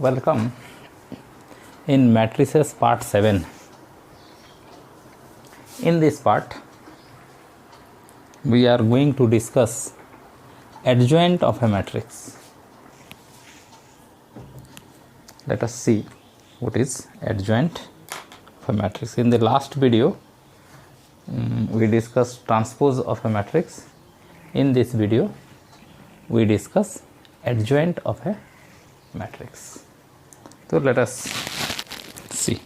Welcome in matrices part 7. In this part we are going to discuss adjoint of a matrix. Let us see what is adjoint of a matrix. In the last video we discussed transpose of a matrix. In this video we discuss adjoint of a matrix. So let us see.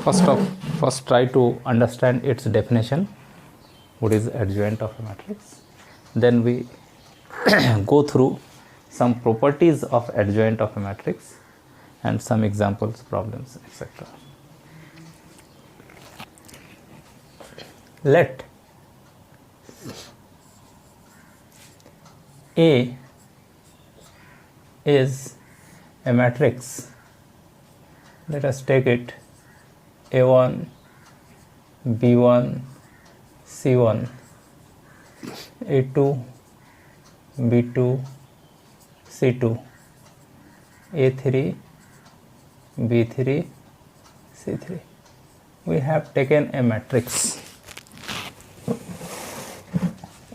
First try to understand its definition. What is adjoint of a matrix? Then we go through some properties of adjoint of a matrix and some examples, problems, etc. Let A is a matrix. Let us take it A1, B1, C1, A2, B2, C2, A3, B3, C3. We have taken a matrix.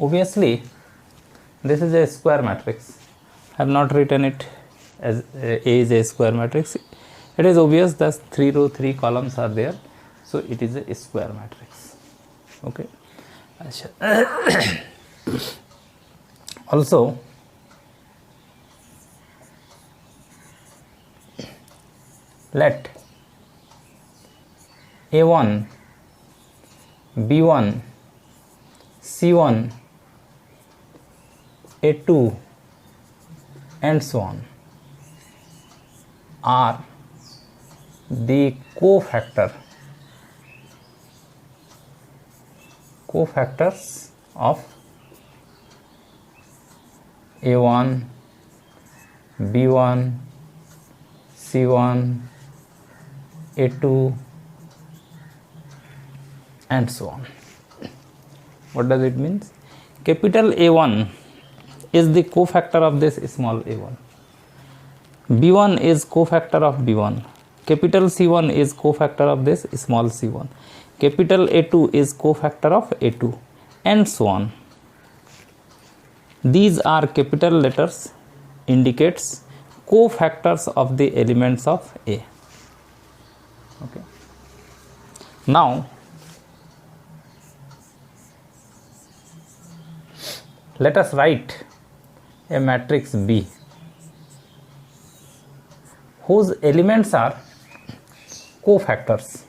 Obviously, this is a square matrix. I have not written it as A is a square matrix. It is obvious that 3 row 3 columns are there, so it is a square matrix. Okay. Also, let A1, B1, C1, A2 and so on are the cofactors of A1, B1, C1, A2 and so on. What does it mean? Capital A1 is the cofactor of this small a1. B1 is cofactor of B1. Capital C1 is cofactor of this small c1. Capital A2 is cofactor of A2 and so on. These are capital letters indicates cofactors of the elements of A. Okay. Now let us write a matrix B whose elements are cofactors.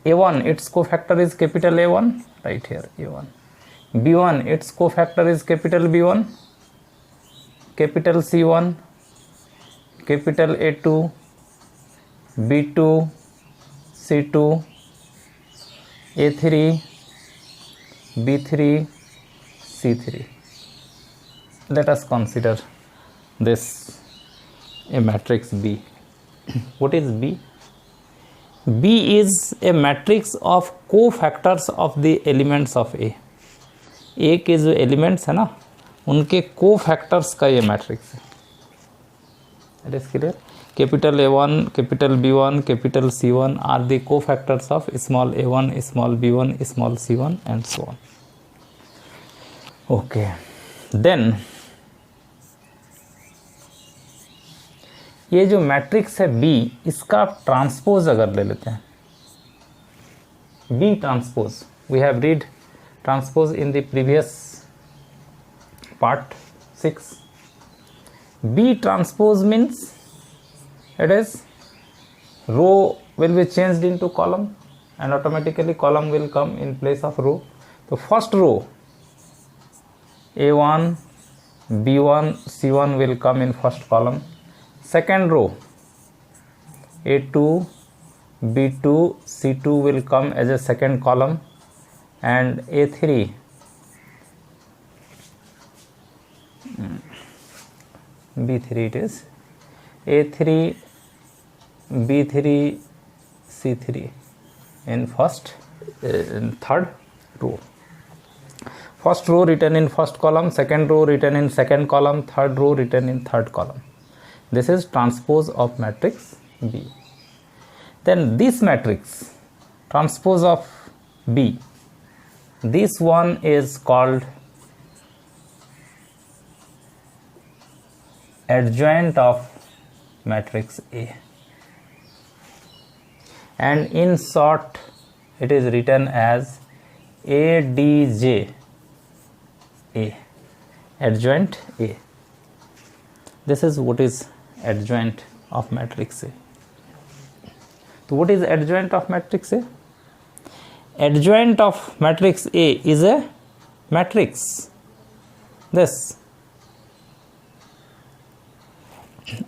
A1, its cofactor is capital A1, right here A1. B1, its cofactor is capital B1, capital C1, capital A2, B2, C2, A3, B3, C3. Let us consider this a matrix B. What is B? B is a matrix of cofactors of the elements of A. A के जो elements है ना, उनके cofactors का ये matrix है. It is clear? Capital A1, capital B1, capital C1 are the cofactors of small a1, small b1, small c1 and so on. Okay. Then ये जो मैट्रिक्स है B, इसका ट्रांसपोज अगर ले लेते हैं, B transpose, we have read transpose in the previous part 6. B transpose means it is row will be changed into column and automatically column will come in place of row. तो first row A1, B1, C1 will come in first column. Second row A2, B2, C2 will come as a second column, and A3, B3 it is, A3, B3, C3 in third row. First row written in first column, second row written in second column, third row written in third column. This is transpose of matrix B. Then this matrix, transpose of B, this one is called adjoint of matrix A, and in short it is written as ADJ A, adjoint A. This is what is adjoint of matrix A. So what is adjoint of matrix A? Adjoint of matrix A is a matrix. This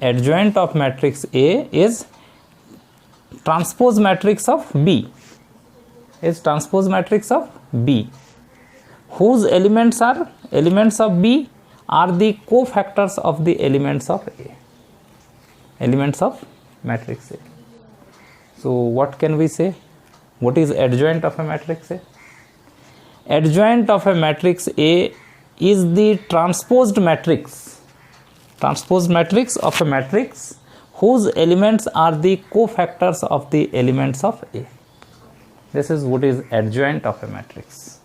adjoint of matrix A is transpose matrix of B, is transpose matrix of B, whose elements of B are the cofactors of the elements of A, elements of matrix A. So what can we say? What is adjoint of a matrix A? Adjoint of a matrix A is the transposed matrix of a matrix whose elements are the cofactors of the elements of A. This is what is adjoint of a matrix.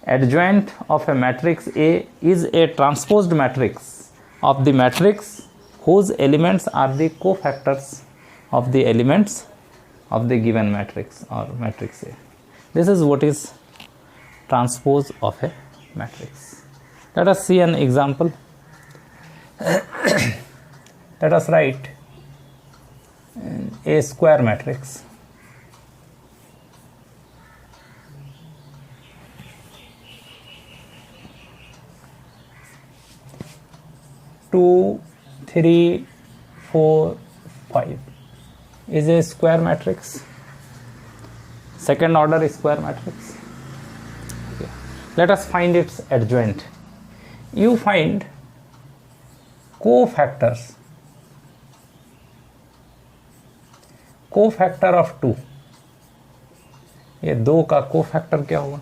Adjoint of a matrix A is a transposed matrix of the matrix whose elements are the cofactors of the elements of the given matrix or matrix A. This is what is transpose of a matrix. Let us see an example. Let us write a square matrix. Two, 3, 4, 5 is a square matrix, second order square matrix. Okay. Let us find its adjoint. You find cofactor of 2. ये 2 का cofactor क्या होगा?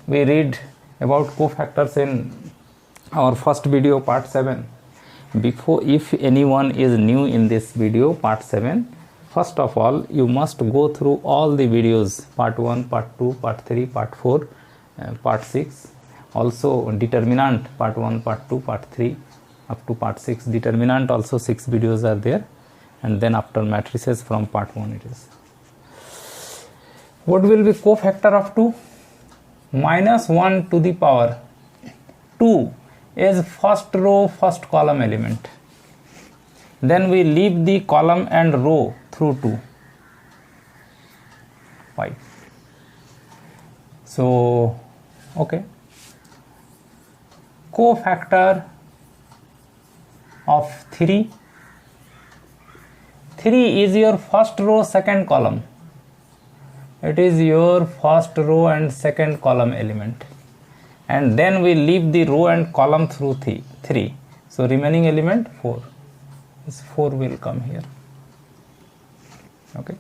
We read about cofactors in our first video, part 7. Before, if anyone is new in this video, part 7, first of all you must go through all the videos, part 1, part 2, part 3, part 4, part 6, also determinant, part 1, part 2, part 3 up to part 6. Determinant also 6 videos are there, and then after matrices from part 1 it is. What will be cofactor of 2? Minus 1 to the power 2 is first row first column element. Then we leave the column and row through 2, 5. So okay, cofactor of 3 is your first row second column. It is your first row and second column element, and then we leave the row and column through 3. So remaining element 4. This 4 will come here. Okay.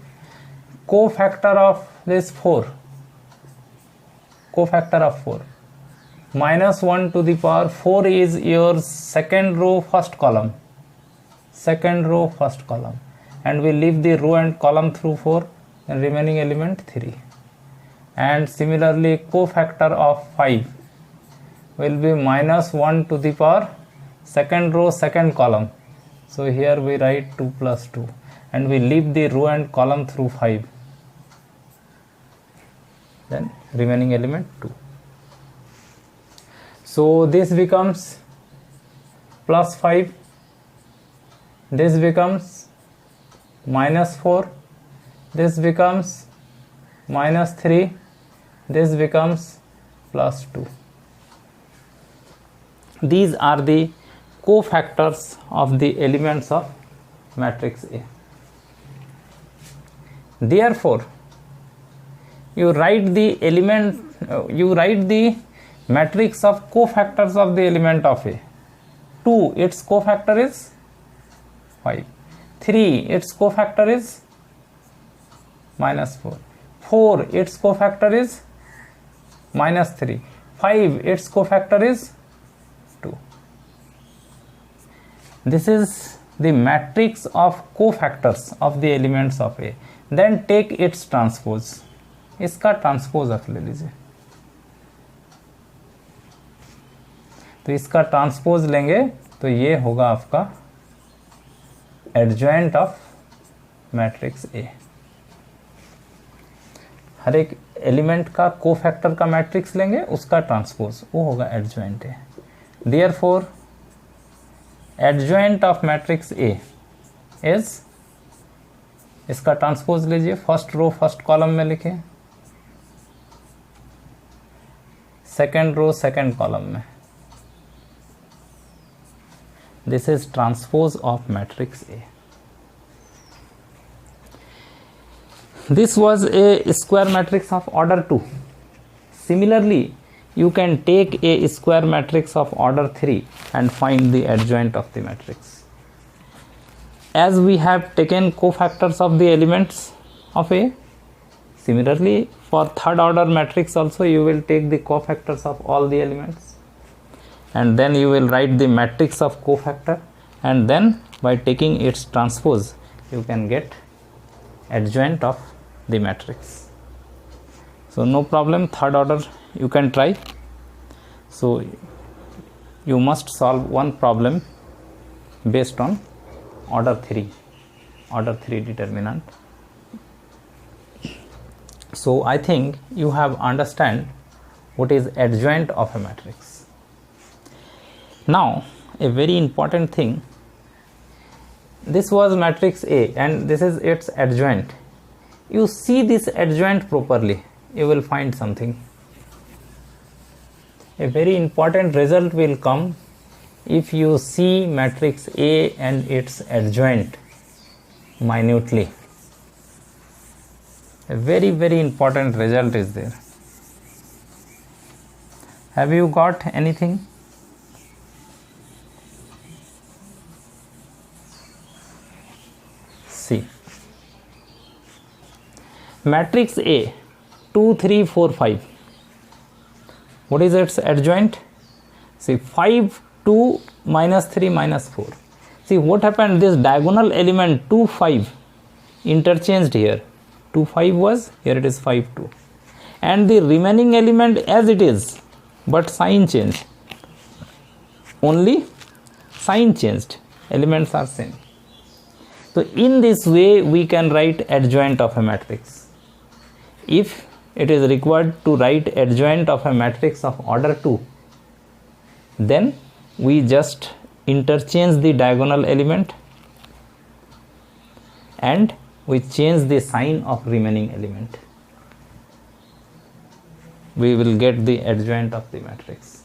Cofactor of this 4. Cofactor of 4. Minus 1 to the power 4 is your second row first column. Second row first column. And we leave the row and column through 4, and remaining element 3. And similarly cofactor of 5 will be minus 1 to the power second row second column. So here we write 2 plus 2, and we leave the row and column through 5. Then remaining element 2. So this becomes plus 5, this becomes minus 4, this becomes minus 3, this becomes plus 2. These are the cofactors of the elements of matrix A. Therefore, you write the matrix of cofactors of the element of A. 2, its cofactor is 5. 3, its cofactor is minus 4. 4, its cofactor is minus 3. 5, its cofactor is 2. This is the matrix of cofactors of the elements of A. Then take its transpose. इसका transpose आप ले लीजिए. तो इसका transpose लेंगे तो ये होगा आपका एडजॉइंट ऑफ मैट्रिक्स ए. हर एक एलिमेंट का कोफैक्टर का मैट्रिक्स लेंगे, उसका ट्रांसपोज, वो होगा adjoint A. Therefore adjoint of matrix A is, इसका ट्रांसपोज लीजिए, फर्स्ट रो फर्स्ट कॉलम में लिखे, सेकेंड रो सेकेंड कॉलम में. This is transpose of matrix A. This was a square matrix of order 2. Similarly, you can take a square matrix of order 3 and find the adjoint of the matrix. As we have taken cofactors of the elements of A, similarly for third order matrix also you will take the cofactors of all the elements, and then you will write the matrix of cofactor, and then by taking its transpose you can get adjoint of the matrix. So no problem, third order you can try. So you must solve one problem based on order 3 determinant. So I think you have understand what is adjoint of a matrix. Now a very important thing, this was matrix A and this is its adjoint. You see this adjoint properly, you will find something. A very important result will come if you see matrix A and its adjoint minutely. A very important result is there. Have you got anything? See, matrix A 2 3 4 5, what is its adjoint? See, 5 2 minus 3 minus 4. See what happened, this diagonal element 2 5 interchanged here. 2 5 was, here it is 5 2, and the remaining element as it is, but sign changed, only sign changed, elements are same. So in this way we can write adjoint of a matrix. If it is required to write adjoint of a matrix of order 2, then we just interchange the diagonal element and we change the sign of remaining element. We will get the adjoint of the matrix.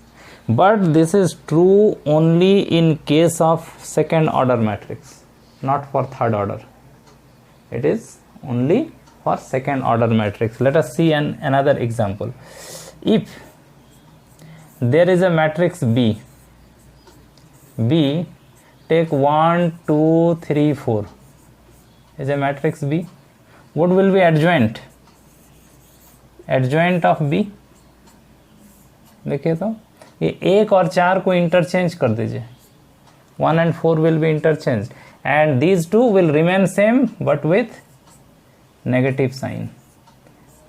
But this is true only in case of second order matrix, not for third order. It is only for second order matrix. Let us see another example. If there is a matrix B, take 1 2 3 4 is a matrix B. What will be adjoint? Adjoint of B, देखिए तो ये 1 और 4 को interchange कर दीजिए. 1 and 4 will be interchanged and these two will remain same but with negative sign.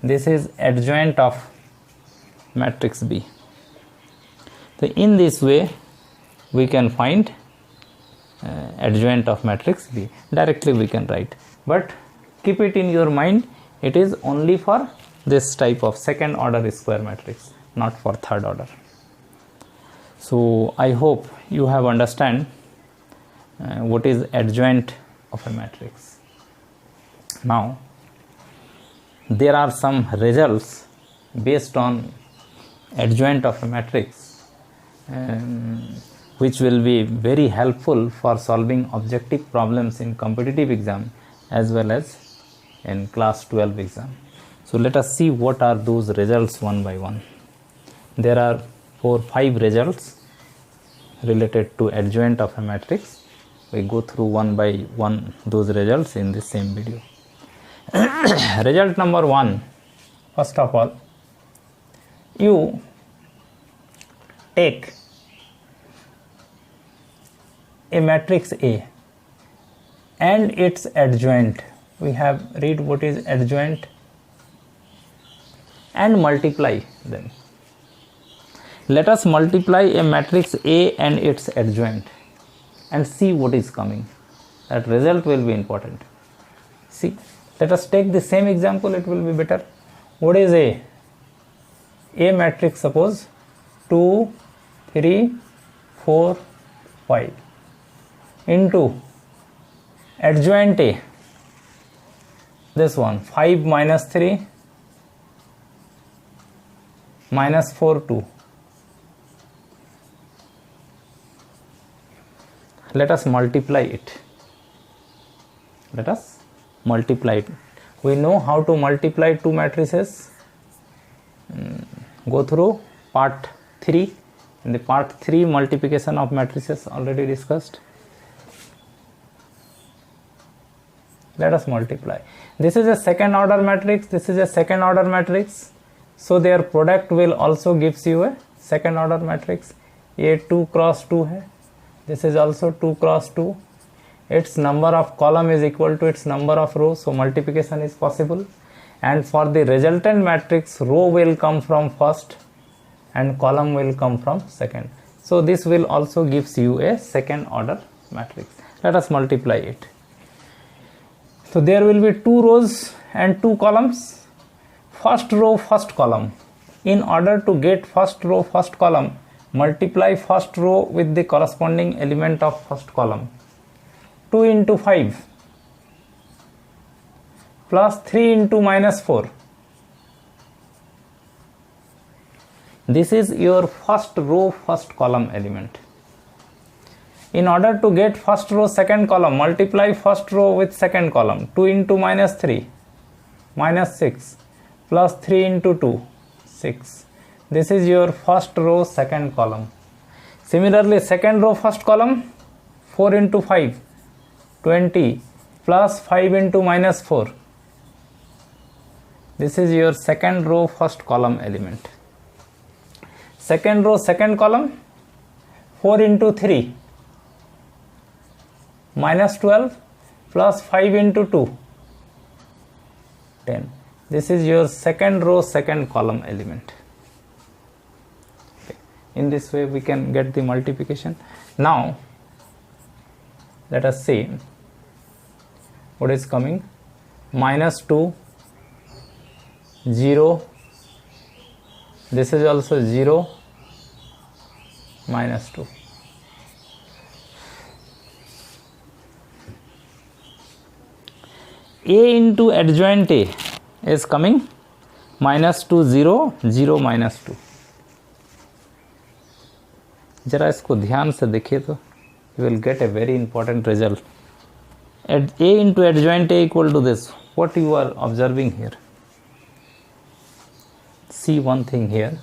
This is adjoint of matrix B. So in this way we can find adjoint of matrix B. Directly we can write, but keep it in your mind, it is only for this type of second order square matrix, not for third order. So I hope you have understand what is adjoint of a matrix. Now there are some results based on adjoint of a matrix which will be very helpful for solving objective problems in competitive exam as well as in class 12 exam. So let us see what are those results one by one. There are 4-5 results related to adjoint of a matrix. We go through one by one those results in the same video. Result number 1, first of all, you take a matrix A and its adjoint, we have read what is adjoint, and multiply them. Let us multiply a matrix A and its adjoint and see what is coming. That result will be important. See, let us take the same example, it will be better. What is A? A matrix, suppose 2, 3, 4, 5 into adjoint A, this one 5 minus 3 minus 4, 2. Let us multiply it. Let us multiply it. We know how to multiply two matrices. Go through part 3. In the part 3, multiplication of matrices already discussed. Let us multiply. This is a second order matrix. This is a second order matrix. So their product will also gives you a second order matrix. ये 2 cross 2 है. This is also 2 cross 2. Its number of column is equal to its number of rows. So multiplication is possible. And for the resultant matrix, row will come from first and column will come from second. So this will also gives you a second order matrix. Let us multiply it. So there will be 2 rows and 2 columns. First row, first column. In order to get first row, first column, multiply first row with the corresponding element of first column. 2 into 5 plus 3 into minus 4. This is your first row, first column element. In order to get first row, second column, multiply first row with second column. 2 into minus 3, minus 6, plus 3 into 2, 6. This is your first row, second column. Similarly, second row, first column, 4 into 5, 20, plus 5 into minus 4. This is your second row, first column element. Second row, second column, 4 into 3, minus 12, plus 5 into 2, 10. This is your second row, second column element. Okay. In this way we can get the multiplication. Now let us see what is coming. Minus 2, 0, this is also 0, minus 2. A into adjoint A is coming minus 2, 0, 0, minus 2. जरा इसको ध्यान से देखिए तो you will get a very important result. A into adjoint A equal to this. What you are observing here? See one thing here,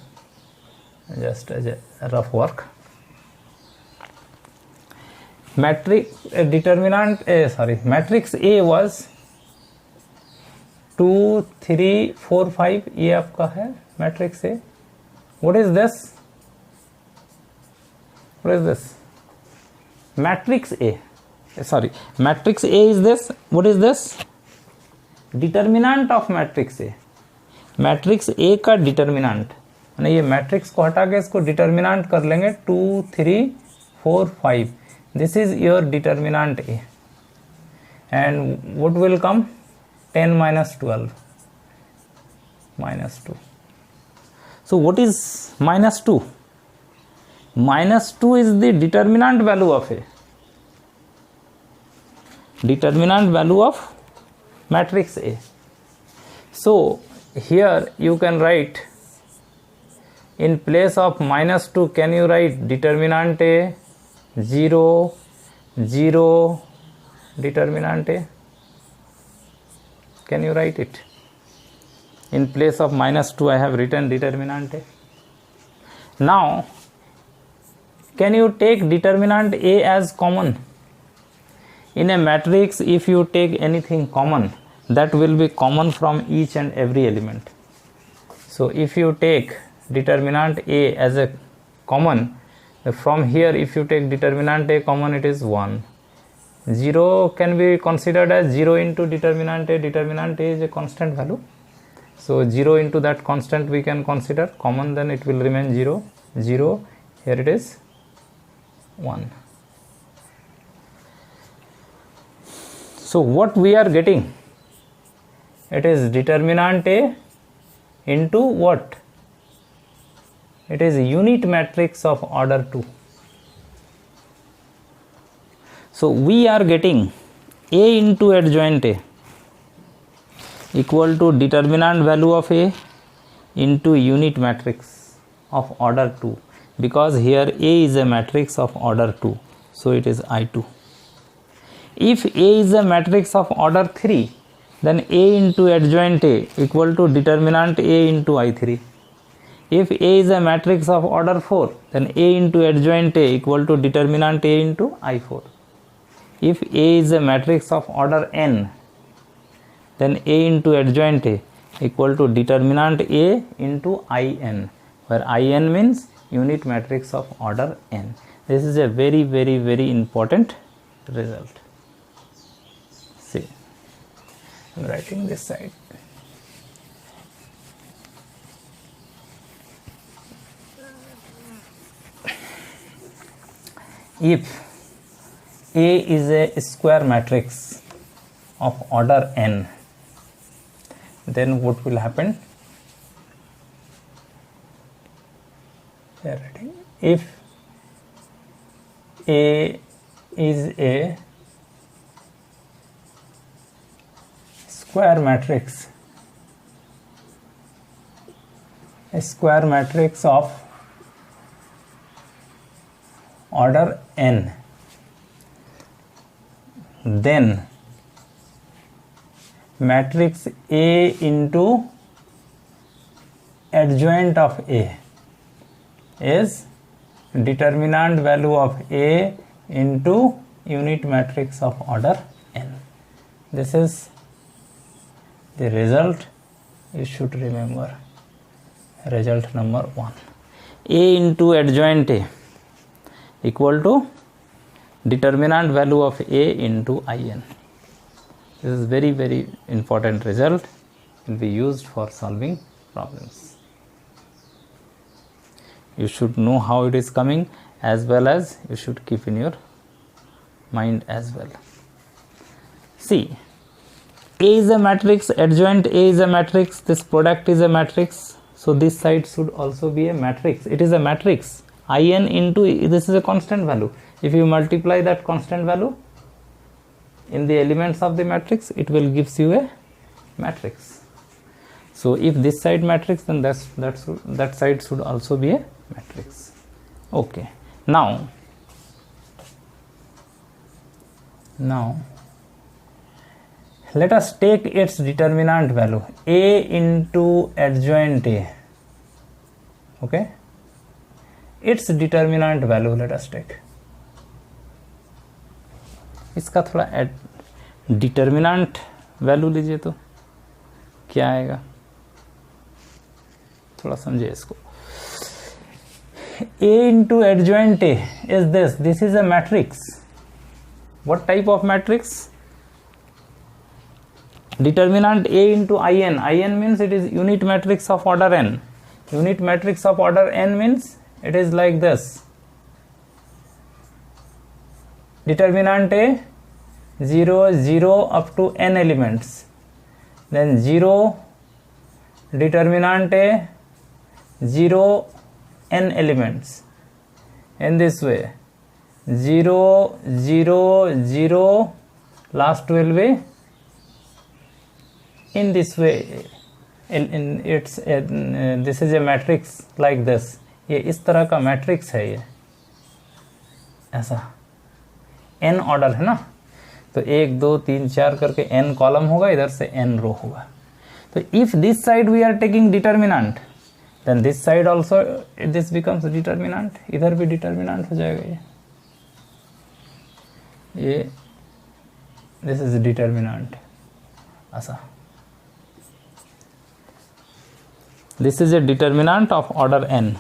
just as a rough work. Matrix A was 2, 3, 4, 5. ये आपका है matrix A. What is this? What is this? Matrix A. Sorry, matrix A is this. What is this? Determinant of matrix A. Matrix A का determinant, यानी ये matrix को हटा के इसको डिटर्मिनेंट कर लेंगे. 2, 3, 4, 5. This is your determinant A. And what will come? 10 minus 12 minus 2. So what is minus 2? Minus 2 is the determinant value of A. Determinant value of matrix A. So here you can write, in place of minus 2, can you write determinant A 0, 0, determinant A? Can you write it? In place of minus 2, I have written determinant A. Now, can you take determinant A as common? In a matrix, if you take anything common, that will be common from each and every element. So if you take determinant A as a common, From here, if you take determinant A common, it is 1. 0 can be considered as 0 into determinant A. Determinant A is a constant value. So 0 into that constant we can consider common, then it will remain 0. 0, here it is 1. So what we are getting? It is determinant A into what? It is a unit matrix of order 2. So we are getting A into adjoint A equal to determinant value of A into unit matrix of order 2, because here A is a matrix of order 2, so it is I2. If A is a matrix of order 3, then A into adjoint A equal to determinant A into I3. If A is a matrix of order 4, then A into adjoint A equal to determinant A into I4. If A is a matrix of order n, then A into adjoint A equal to determinant A into In, where In means unit matrix of order n. This is a very, very, very important result. See, I am writing this side. If A is a square matrix of order n, then what will happen? If A is a square matrix of order n, then matrix A into adjoint of A is determinant value of A into unit matrix of order n. This is the result you should remember. Result number 1. A into adjoint A equal to determinant value of A into In. This is very, very important result, will be used for solving problems. You should know how it is coming, as well as you should keep in your mind as well. See, A is a matrix, adjoint A is a matrix, this product is a matrix, so this side should also be a matrix. It is a matrix. In into, this is a constant value. If you multiply that constant value in the elements of the matrix, it will gives you a matrix. So if this side matrix, then that side should also be a matrix. Okay. Now let us take its determinant value, A into adjoint A. Okay. Its determinant value let us take. इसका थोड़ा determinant value लीजिए तो क्या आएगा, थोड़ा समझिए इसको. A into adjoint A is this is a matrix. What type of matrix? Determinant A into In. In means it is unit matrix of order n. Unit matrix of order n means it is like this. Determinant A 0 0 up to n elements, then 0 determinant A 0 n elements, in this way 0 0 0 last will be in this way. In its this is a matrix like this. ये इस तरह का matrix है, ये ऐसा n order है ना, तो 1 2 3 4 करके n कॉलम होगा, इधर से n रो होगा. तो if this side we are taking determinant, then this side also this becomes determinant, इधर भी डिटर्मिनेंट हो जाएगा. ये दिस इज डिटर्मिनेंट ऐसा. This is a determinant of order n.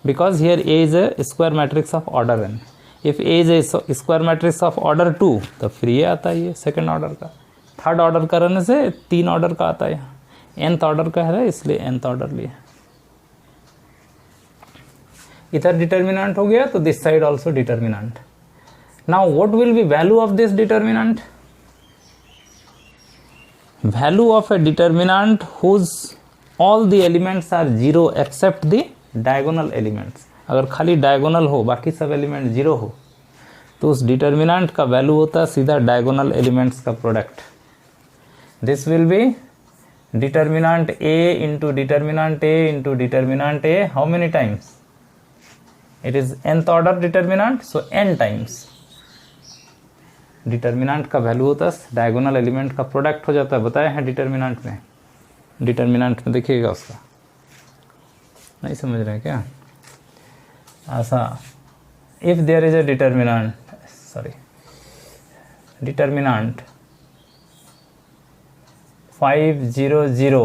because here A is a square matrix of order n. If A is a square matrix of order 2 तब फिर ये आता है, ये सेकेंड ऑर्डर का, थर्ड ऑर्डर करने से 3 ऑर्डर का आता है, यहाँ nth ऑर्डर का है इसलिए nth ऑर्डर लिए. इधर डिटर्मिनेंट हो गया तो this side also determinant. Now what will be value of this determinant? Value of a determinant whose all the elements are zero except the diagonal elements. अगर खाली डायगोनल हो बाकी सब एलिमेंट जीरो हो तो उस डिटर्मिनेंट का वैल्यू होता है सीधा डायगोनल एलिमेंट्स का product. This will be determinant A into determinant A into determinant A. How many times? It is nth order determinant, so n times. Determinant का वैल्यू होता है डायगोनल एलिमेंट का product हो जाता है, बताया है डिटर्मिनेंट में. डिटर्मिनेंट में देखिएगा उसका, नहीं समझ रहे हैं क्या? ऐसा if there is a determinant, sorry determinant 5 0 0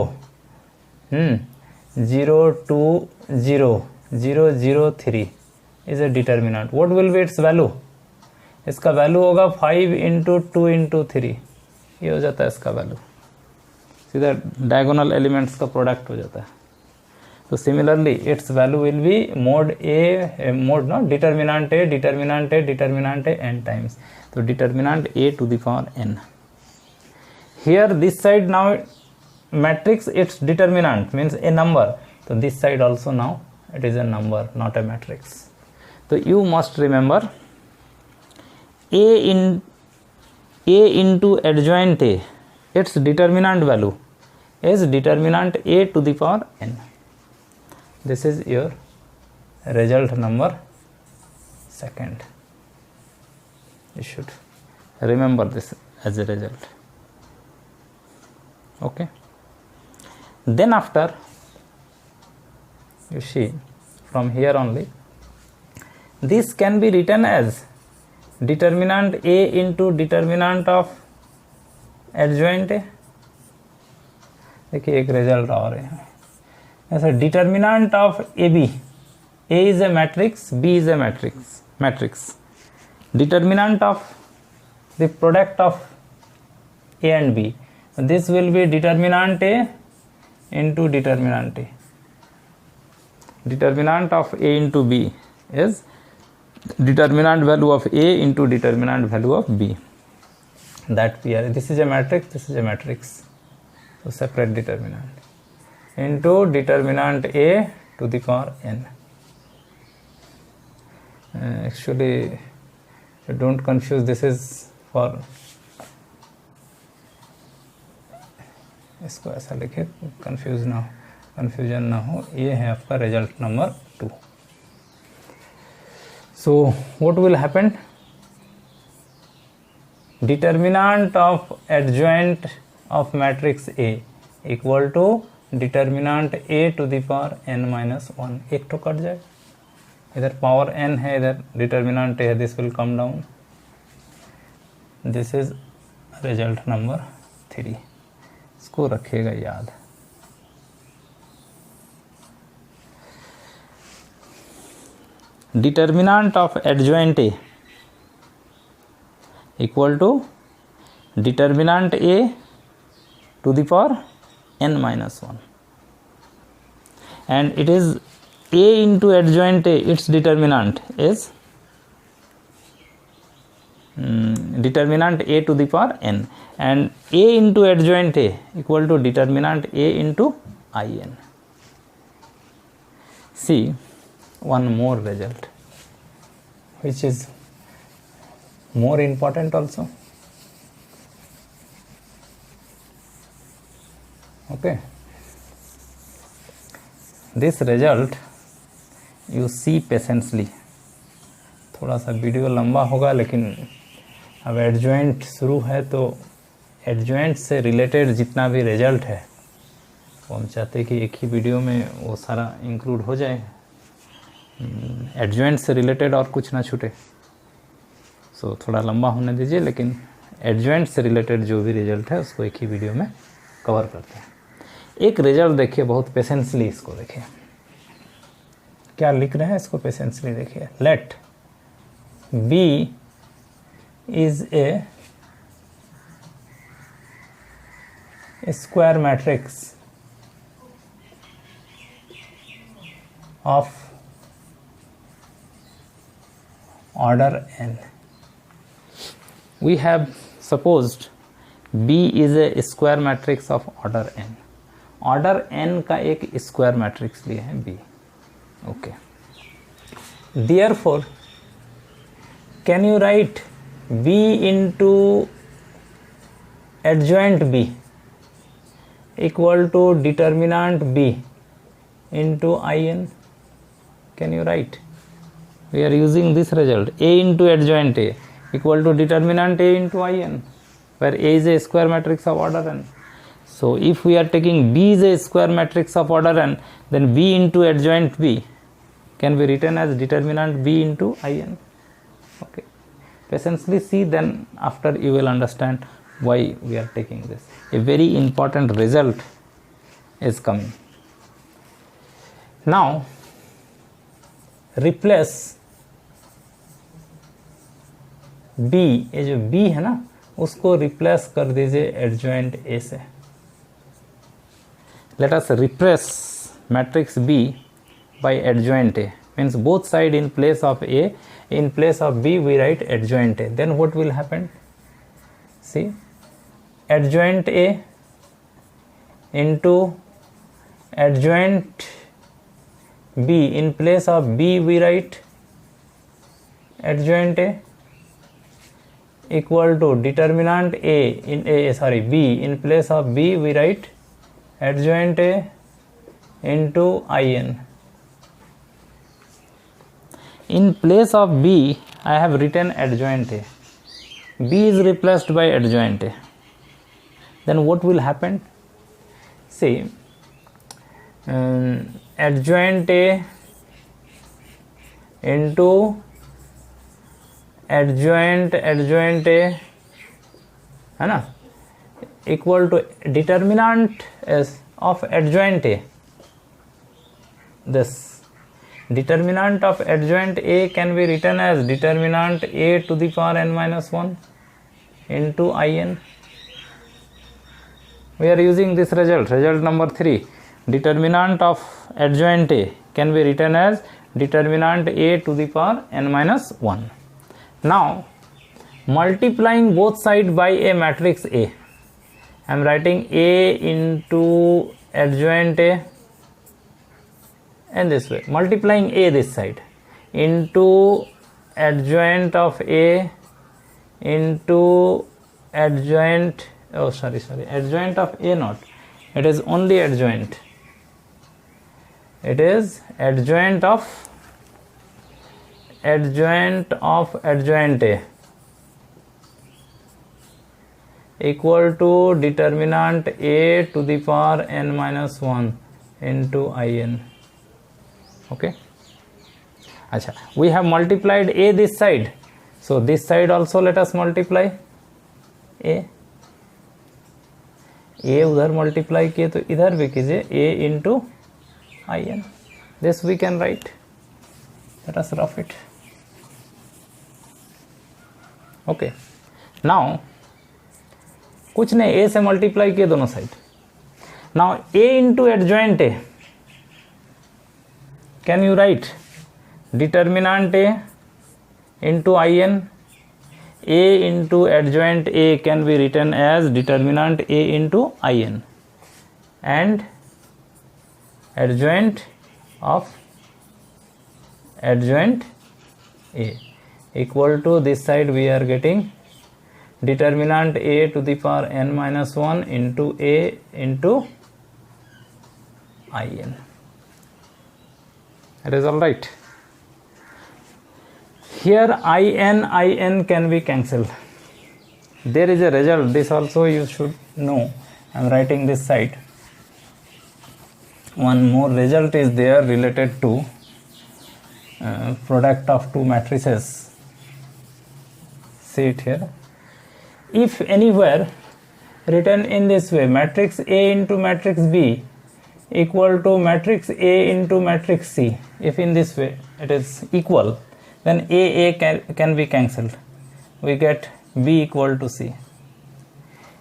0 2 0 0 0 3 is a determinant. What will be its value? इसका वैल्यू होगा 5 इंटू 2 इंटू 3, ये हो जाता है इसका वैल्यू, सीधा डायगोनल एलिमेंट्स का प्रोडक्ट हो जाता है. तो similarly it's value will be mod A, mod no determinant A determinant A determinant A n times. तो determinant a to the power n. Here this side now matrix it's determinant means a number, तो this side also now it is a number not a matrix. तो you must remember a into adjoint a, its determinant value is determinant a to the power n. This is your result number second. You should remember this as a result. Okay. Then after, you see from here only, this can be written as determinant a into determinant of adjoint a. देखिए एक result और है ऐसा, determinant of A B, A is a matrix, B is a matrix. Determinant of the product of A and B, this will be determinant A into determinant A. Determinant of A into B is determinant value of a into determinant value of b. That we are, this is a matrix, this is a matrix, so separate determinant into determinant a to the power n. Actually don't confuse, this is for, इसको ऐसा लिखे confusion ना हो. ये है आपका result number 2. So what will happen? Determinant of adjoint of matrix A equal to determinant A to the power n minus 1. एक तो कट जाए, इधर पावर n है, इधर डिटर्मिनेंट है, this will come down. This is result number 3. इसको रखिएगा याद. Determinant of adjoint A equal to determinant A to the power n minus 1, and it is A into adjoint A, its determinant is determinant A to the power n, and A into adjoint A equal to determinant A into in. See one more result which is more important also. Okay, this result you see patiently. थोड़ा सा video लंबा होगा, लेकिन अब adjoint शुरू है तो adjoint से रिलेटेड जितना भी रिजल्ट है वो हम चाहते हैं कि एक ही वीडियो में वो सारा इंक्लूड हो जाए. एडजॉइंट से रिलेटेड और कुछ ना छूटे, सो थोड़ा लंबा होने दीजिए, लेकिन एडजॉइंट से रिलेटेड जो भी रिजल्ट है उसको एक ही वीडियो में कवर करते हैं. एक रिजल्ट देखिए, बहुत पेशेंसली इसको देखिए क्या लिख रहे हैं इसको पेशेंसली देखिए. Let B is a square matrix of order n. We have supposed B is a square matrix of order n. Order n का एक स्क्वायर मैट्रिक्स लिए है B. Okay. Therefore, can you write B into adjoint B equal to determinant B into In? Can you write? We are using this result, A into adjoint A equal to determinant A into In, where A is a square matrix of order n. So if we are taking B is a square matrix of order n, then B into adjoint B can be written as determinant B into In. Okay. Patiently see, then after you will understand why we are taking this. A very important result is coming. Now replace B, ये जो B है ना, उसको replace कर दीजिए adjoint A से. Let us replace matrix B by adjoint A. Means both side in place of A, in place of B we write adjoint A. Then what will happen? See, adjoint A into adjoint B, in place of B we write adjoint A, equal to determinant B, in place of B we write adjoint A into In. In place of B I have written adjoint A. B is replaced by adjoint A. Then what will happen? See, adjoint A into adjoint A है ना, equal to determinant of adjoint A. This determinant of adjoint A can be written as determinant A to the power n minus 1 into In. We are using this result number 3. Determinant of adjoint A can be written as determinant A to the power n minus 1. Now multiplying both sides by a matrix A, I am writing A into adjoint A, and this way multiplying A this side into adjoint of A into adjoint, adjoint of A not, it is only adjoint, it is adjoint of adjoint A equal to determinant A to the power n minus 1 into In. Okay. Acha, we have multiplied A this side, so this side also let us multiply A. A उधर multiply किए तो इधर भी कीजिए A into In. This we can write. Let us rough it. Okay. Now कुछ नहीं, A से multiply किए दोनों side. Now A into adjoint A, can you write determinant A into In. A into adjoint A can be written as determinant A into In and adjoint of adjoint A equal to this side we are getting determinant A to the power n minus 1 into A into In. It is all right. Here In can be cancelled. There is a result, this also you should know. I am writing this side. One more result is there related to product of two matrices. See it here. If anywhere written in this way, matrix A into matrix B equal to matrix A into matrix C. If in this way it is equal, then A can be cancelled. We get B equal to C.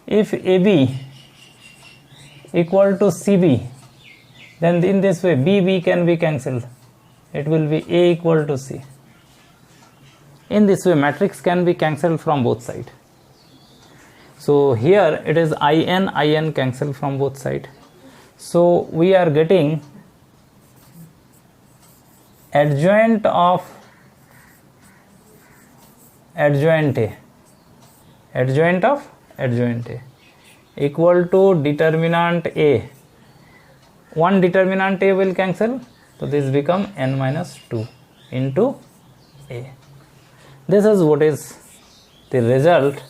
If AB equal to CB, then in this way BB can be cancelled. It will be A equal to C. In this way matrix can be cancelled from both sides. So here it is in cancel from both sides. So we are getting adjoint of adjoint A equal to determinant A. One determinant A will cancel, so this become n minus 2 into A. This is what is the result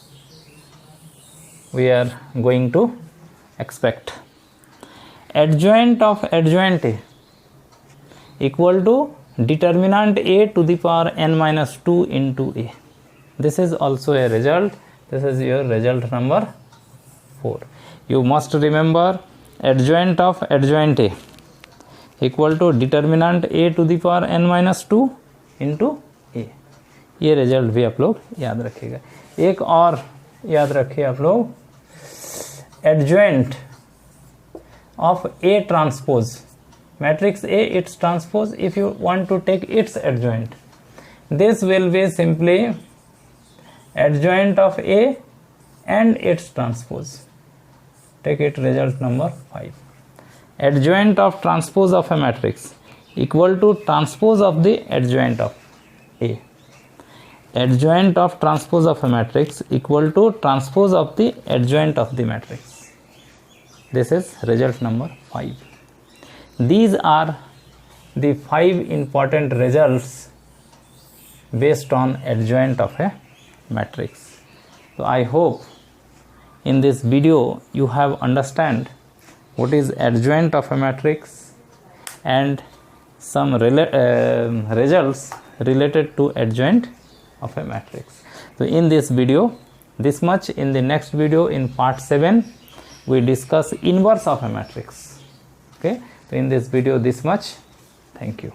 we are going to expect. Adjoint of adjoint A equal to determinant A to the power n minus 2 into A. This is also a result. This is your result number 4. You must remember adjoint of adjoint A equal to determinant A to the power n minus 2 into A. ये result भी आप लोग याद रखिएगा. एक और याद रखिए आप लोग, adjoint of A transpose, matrix A its transpose, if you want to take its adjoint, this will be simply adjoint of A and its transpose. Take it result number 5. Adjoint of transpose of a matrix equal to transpose of the adjoint of A. Adjoint of transpose of a matrix equal to transpose of the adjoint of the matrix. This is result number 5. These are the 5 important results based on adjoint of a matrix. So I hope in this video you have understand what is adjoint of a matrix and some results related to adjoint of a matrix. So in this video this much. In the next video, in part 7, we discuss inverse of a matrix. Okay, so in this video this much. Thank you.